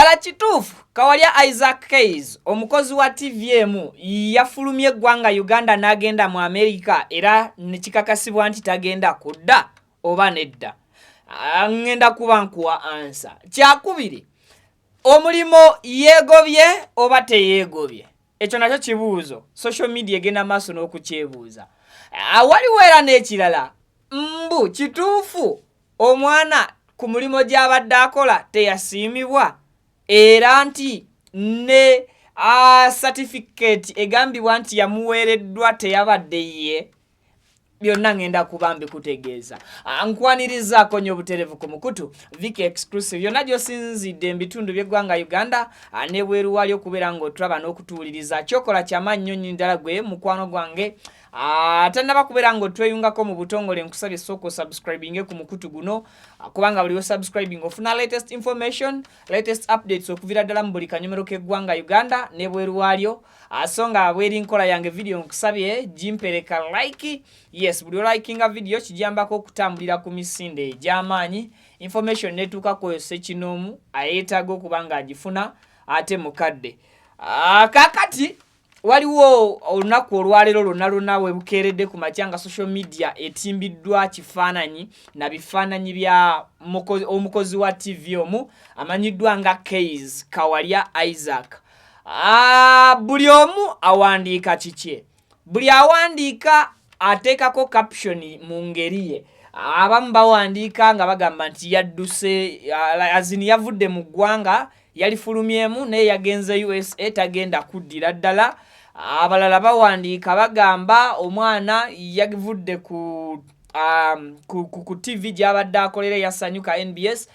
Dala kituufu Kawalya Isaac Keys omukozi wa TVM yafulumye eggwanga Uganda n'agenda mu America era nekikakasibwa nti tagenda kudda oba nedda. Ngenda kuba nkuwa answer. Kyakubiri omulimo yeegobye oba teyeegobye. Ekyo nakyo kibuuzo. Social media egenda maaso n'okukyebuuza. Waliwo era n'ekirala. Kituufu omwana ku mulimo gy'abadde akola teyasiimibwa era nti ne certificate egambibwa nti yamuweereddwa teyabadde ye. Byonna ngenda kuba mbikutegeeza. Nkwanirizaako nnyo obutereevu ku mukutu Viki Exclusive yonna gy'osinzidde ebitundu by'eggwanga Uganda n'ebweru wali okubeera ng'otulaba n'okutuwuliriza. Kyokola ky'amaanyi nnyo nnyini ddala gwe mukwano gwange. Tannaba kubeera ng'otweyungako mu butongole nkusabye sooka osubscribinge ku mukutu guno kubanga buli osubscribing ofuna latest information, latest updates okuviira ddala mu buli kanyomero k'eggwanga Uganda n'ebweru waalyo. So nga bweri nkola yange video nkusabye gimpereka like. Yes, buli likinga video kijambako okutambulira ku misinde egy'amaanyi. Information netuuka kweyose kinoomu ayeetaaga okuba ng'agifuna ate mukadde. Kaakati waliwo olunaku olwaleero lwonna we bukeeredde ku makya nga social media etimbiddwa kifaananyi na bifaananyi bya omukozi wa TV omu amanyiddwa nga Keys Kawalya Isaac. Buli omu awandiika kikye. Buli awandiika ateekako caption mu ngeri ye. Abamu bawandiika nga bagamba nti yadduse azini yavudde mu ggwanga yalifulumyemu naye yagenze USA tagenda kuddira ddala. Abalala bawandiika bagamba omwana yavudde ku TV gy'abadde akolera yasanyuka NBS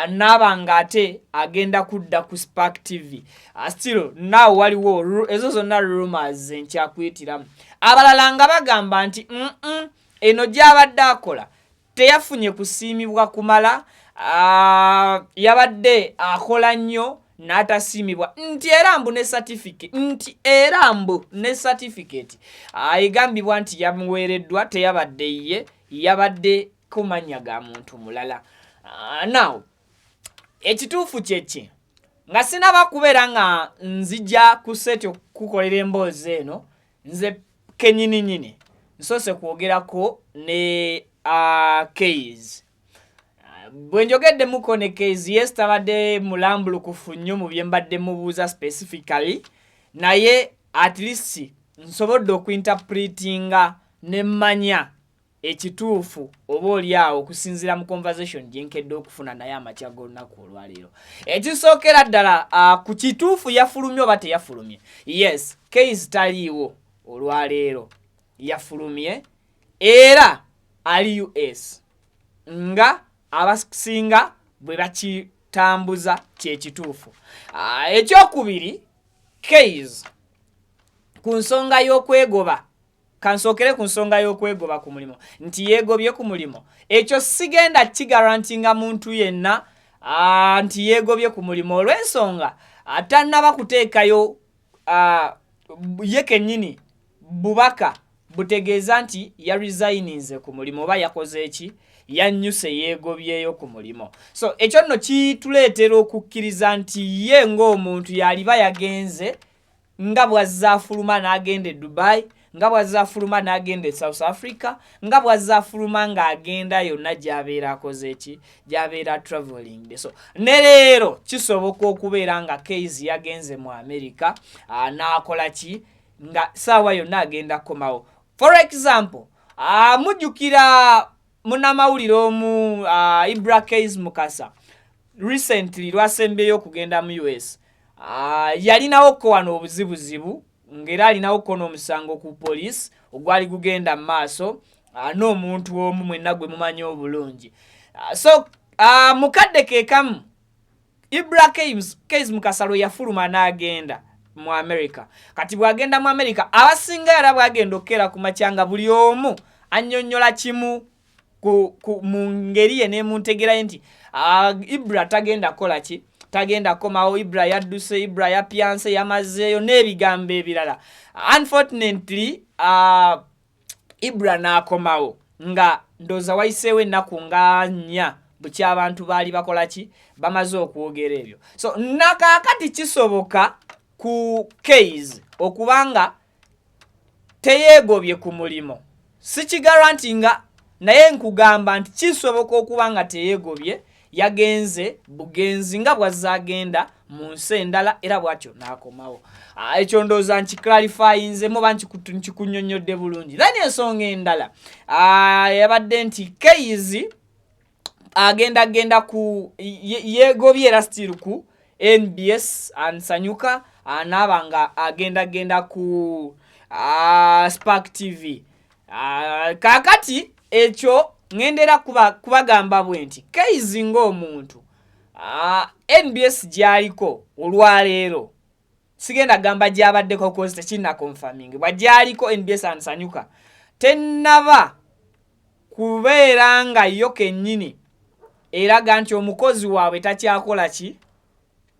n'abanga ate agenda kudda ku Spark TV. Still now waliwo ezo zonna rumors nkyakuyitiramu. Abalala nga bagamba nti eno gy'abadde akola teyafunye kusiimibwa kumala. Yabadde akola nnyo n'atasiimibwa nti era mbu ne certificate egambibwa nti yamuweereddwa teyabadde ye, yabadde ku mannya ga muntu mulala. Now ekituufu kyeki nga sinaba kubeera nga nzija ku set okukolera emboozi eno nze kennyini nsoose kwogerako ne Keys. Bwe njogeddemuko ne Keys yes tabadde mulambulukufu nnyo mu bye mbadde mubuuza specifically naye at least nsobodde okuinterpretinga ne mmanya ekituufu oba oliawo okusinziira mu conversation gye nkedde okufuna naye amakya g'olunaku olwaleero. Ekisookera ddala ku kituufu yafulumye oba teyafulumye. Yes, Keys taliiwo olwaleero yafulumye era ali US nga abasinga bwe bakitambuza kyekituufu. Ekyokubiri Keys ku nsonga y'okwegoba. Kansookere ku nsonga y'okwegoba ku mulimo nti yeegobye ku mulimo. Ekyo sigenda kigarantinga muntu yenna nti yeegobye ku mulimo olw'ensonga atannaba kuteekayo ye kennyini bubaka butegeeza nti yaresigninze ku mulimo oba yakoze eki yannyuse yeegobyeyo ku mulimo. So ekyo nno kituleetera okukkiriza nti ye ng'omuntu yaliba yagenze nga bw'azze afuluma n'agenda e Dubai, nga bw'azze afuluma n'agenda e South Africa, nga bw'azze afuluma ng'agenda yonna gy'abeera akoze eki gy'abeera traveling. So ne leero kisoboka okubeera nga Keys yagenze mu America n'akola ki nga saawa yonna agenda kukomawo. For example, mujjukira munnamawulire omu Keys Mukasa recently lwasembeyo okugenda mu US. Yalinawo ko wano obuzibuzibu ng'era alinawo ko n'omusango ku police ogwali gugenda mu maaso n'omuntu omu mwenna gwe mumanyi obulungi. So mukadde ke kamu Keys Mukasa lwe yafuluma n'agenda mu America. Kati bwagenda mu America abasinga era bwagenda okera ku makyanga buli omu annyonnyola kimu mu ngeri ye ne muntegera nti Ibra tagenda kola ki tagenda komawo, Ibra yadduse, Ibra yapyanse, yamazeeyo n'ebigambo ebirala. Unfortunately Ibra n'akomawo nga ndoza wayiseewo ennaku nga 4 buki abantu baali bakola ki bamaze okwogera ebyo. So nakakati kisoboka ku case okubanga teyeegobye ku mulimo, si kigarantinga naye nkugamba nti kisoboka okubanga teyeegobye, yagenze bugenzi nga bwazagenda mu nsi endala era bwatyo n'akomawo. Ekyo ndowooza nkiclarifyinze muba nkikunyonnyodde bulungi. Then ensonga endala yabadde nti Kyeyo agenda ku yeegobye era still ku NBS ansanyuka n'abanga agenda ku Spark TV. Kakati ekyo ngendera kubagamba bwe nti Kyeyo ng'omuntu NBS gyaliko olwaleero sigenda gamba gyabaddeko cause tekina confirming bwagyaliko NBS ansanyuka tennaba kubeera nga yo kennyini eraga nti omukozi waabwe takyakola ki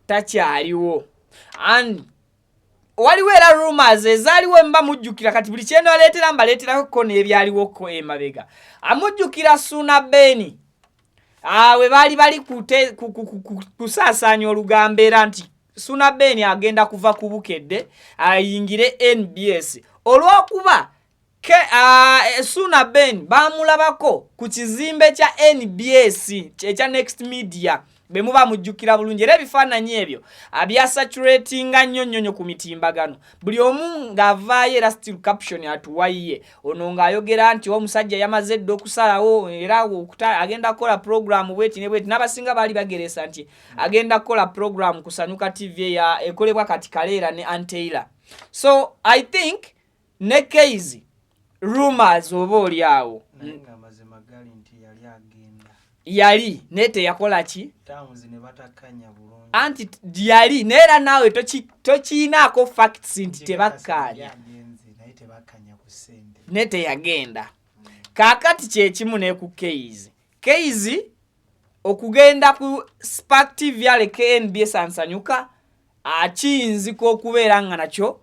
takyaliwo. And waliwo era rumors ezaaliwo mba mujjukira kati buli kyendo aleetera mbaleeterako n'ebyaliwoko emabega. Amujjukira Suna Beni we bali kusaasaanya olugambo era nti Suna Beni agenda kuva ku Bukedde ayingire NBS olw'okuba Suna Beni baamulabako ku kizimbe kya NBS ekya Next Media be muba mujjukira bulungi era ebifaananyi ebyo abyasaturatinga nnyo ku mitimbagano. Buli omu ng'avaayo era still caption atuwayiye ono ng'ayogera nti omusajja yamaze dde okusalawo era agenda kukola program bweti ne bweti. N'abasinga baali bageresa nti agenda kukola program kusanyuka TV ekolebwa kati Kaleera ne Anteila. So I think ne Kyeyo rumors oba oli awo yali naye teyakola ki anti yali neera naawe tokiinaako facts nti tebakkaanya ne teyagenda. Kaakati kyekimu ne ku Kyeyo okugenda ku Spark TV aleke NBS ansanyuka akiyinzika okubeera nga nakyo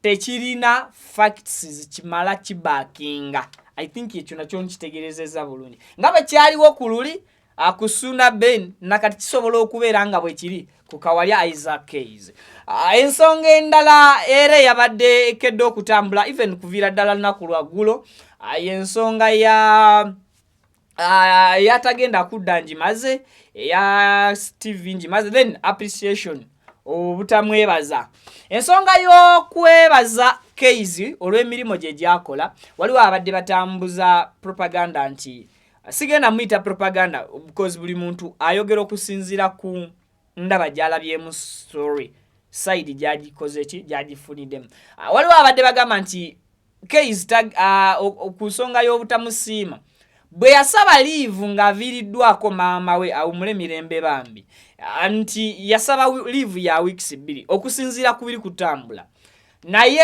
tekirina facts zikimala kibaakinga. I think ekyo nakyo nkitegerezeza bulungi nga bwe kyaliwo ku luli ku Suna Beni nakati kisobola okubeera nga bwe kiri ku Kawalya Isaac Kyeyo. Ensonga endala era yabadde ekedde okutambula even kuviira ddala lunaku lwaggulo ensonga yatagenda kudda njimaze eya Steve njimaze then appreciation obutamwebaza. Ensonga y'okwebaza Kyeyo olw'emirimu gye gyakola waliwo abadde batambuza propaganda nti sigenda muyita propaganda because buli muntu ayogera okusinziira ku ndaba gyalabyemu story side gyagikoze ki gyagifuniddemu. Waliwo abadde bagamba nti Kyeyo ku nsonga y'obutamusiima bwe yasaba leave ng'aviiriddwako maama we awumule Mirembe Bambi nti yasaba leave ya weeks 2 okusinziira ku biri kutambula naye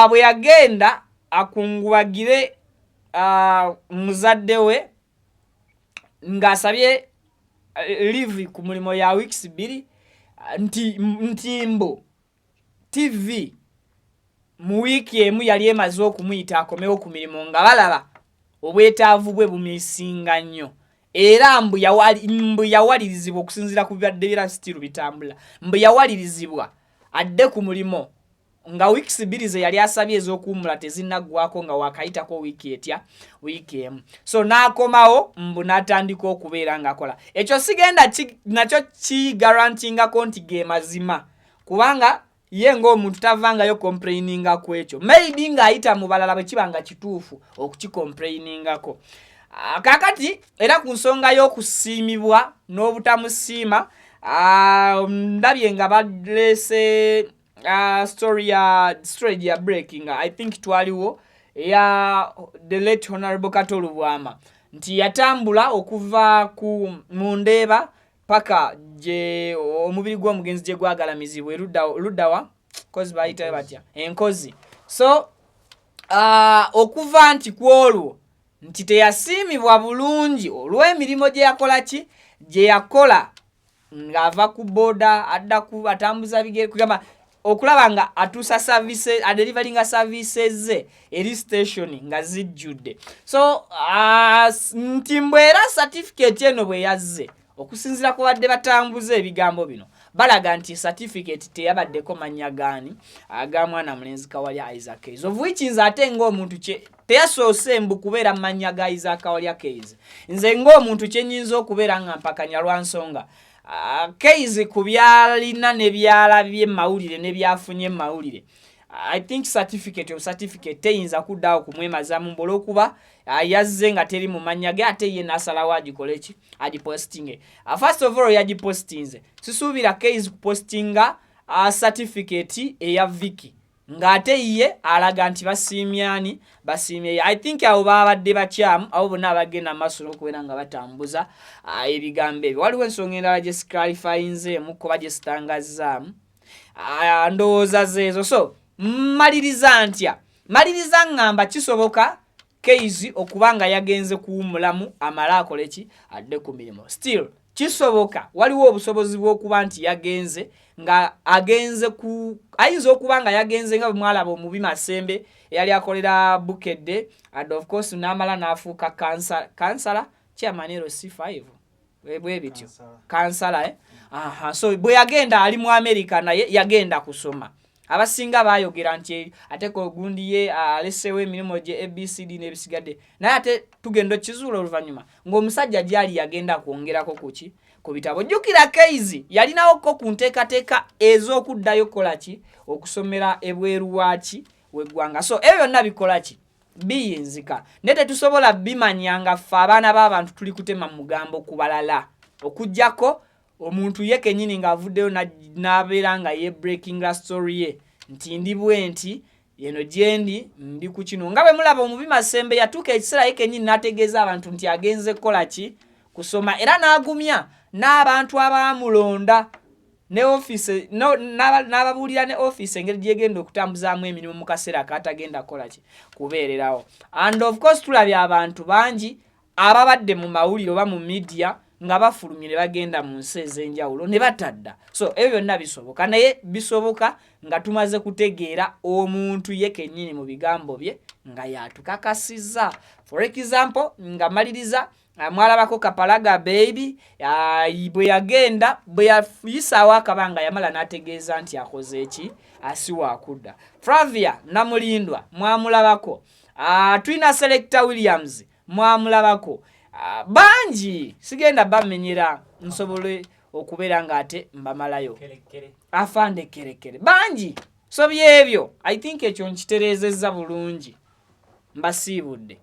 bwe yagenda akungubagire muzadde we ng'asabye leave ku mulimo ya weeks 2 nti mbo TV mu wiiki emu yali emaze okumuyita akomewo ku mirimu nga balaba obwetaavu bwe bumisinga nnyo era mbu yawalirizibwa okusinziira ku bibadde bira still bitambula mbu yawalirizibwa adde ku mulimo nga weeks 2 ze yali asabye ez'okuwumula tezinnaggwako nga wakayitako wiiki emu. So n'akomawo mbu n'atandika okubeera ng'akola ekyo. Sigenda nakyo kigarantingako nti ge mazima kubanga ye ng'omuntu tavangayo complaininga ku ekyo maybe ng'ayita mu balala bwe kiba nga kituufu okukikomplainingako. Kakati era ku nsonga y'okusiimibwa n'obutamusiima ndabye nga balese story ya breaking I think twaliwo ya the late Honorable Katolu Bwama nti yatambula okuva ku Mundeeba paka je omubiri gw'omugenzi gye gwagalamizibwa luddawa kozi bayitayo batya enkozi. So okuva nti kwolwo nti teyasiimibwa bulungi olw'emirimu gye yakola ki gye yakola ng'ava ku boda adda ku atambuza bigere kugamba okulaba nga atusa services delivering services eri station nga zijjudde. So ntimbwera certificate eno bwe yazze okusinzira ku badde batambuza ebigambo bino balaga nti certificate teyabaddeko mannya gaani aga mwana mulenzi Kawalya Isaac Keyes, of which nze ate ng'omuntu teyasoose mbu kubeera mannya ga Isaac Kawalya Keyes. Nze ng'omuntu kyenyinza okubeera nga mpakanya lwa nsonga Keyes ku byalina ne byalabye mawulire ne byafunye mawulire, I think certificate teyinza kuddaawo kumwemaza mu mbola okuba yazze nga teri mu mannya ge ate ye nasalawo agikole ki agipostinge. First of all yagipostinze sisuubira Keyes kupostinga certificate eya Vicky ng'ate ye alaga nti basiimyani basiimye. I think abo babadde bakyamu abo bonna abagenda maaso n'okubeera nga batambuza ebigambo ebyo. Waliwo ensonga endala gye sikalifayinzeemu kuba gye sitangazzaamu ndowooza zeezo. So maliriza ntya? Maliriza ngamba kisoboka Keyes okuba nga yagenze kuwumulamu amala akole ki adde ku mirimu. Still kisoboka waliwo obusobozi bw'okuba nti yagenze nga agenze ayinza okuba nga yagenze nga bwemwalaba omubi Masembe eyali akolera Bukedde and of course n'amala n'afuuka kansala chairman C5 bwe bityo kansala so bwe yagenda ali mu America naye yagenda kusoma. Abasinga bayogera nti ate ko gundi ye alesewe emirimu gye ABCD n'ebisigadde naye ate tugenda kizuula oluvannyuma ng'omusajja gyali yagenda kwongerako kuki ku bitabo. Jjukira Keyes yalinawo ko ku nteekateeka ez'okuddayo kola ki okusomera ebweru waki weggwanga. So ebyo byonna bikola ki biyinzika naye tetusobola bimanyanga ffe abaana b'abantu tuli kutema mugambo ku balala okuggyako omuntu ye kennyini ng'avuddeyo n'abeera nga ye breaking la story ye nti ndi bwenti yeno gyendi ndi ku kino nga bwe mulaba omubi Masembe yatuuka ekiseera ye kennyini n'ategeeza abantu nti agenze kukola ki kusoma era n'agumya n'abantu abamulonda ne office n'ababuulira ne office engeri gyegenda okutambuzaamu emirimu mu kaseera katagenda kukola ki kubeererawo. And of course tulabye abantu bangi ababadde mu mawulire oba mu media nga bafulumye ne bagenda mu nsi ez'enjawulo ne batadda. So ebyo byonna bisoboka naye bisoboka nga tumaze kutegeera omuntu ye kennyini mu bigambo bye nga yatukakasizza. For example nga maliriza mwalabako Kapalaga baby bwe yagenda bwe yayisaawo akabanga yamala n'ategeeza nti akoze eki asiwa akudda. Flavia Namulindwa mwamulabako, Twina Selector Williams mwamulabako, bangi sigenda bamenyera nsobole okubeera nga ate mbamalayo afande kerekere bangi. So byebyo I think ekyo nkitereezezza bulungi mbasiibudde.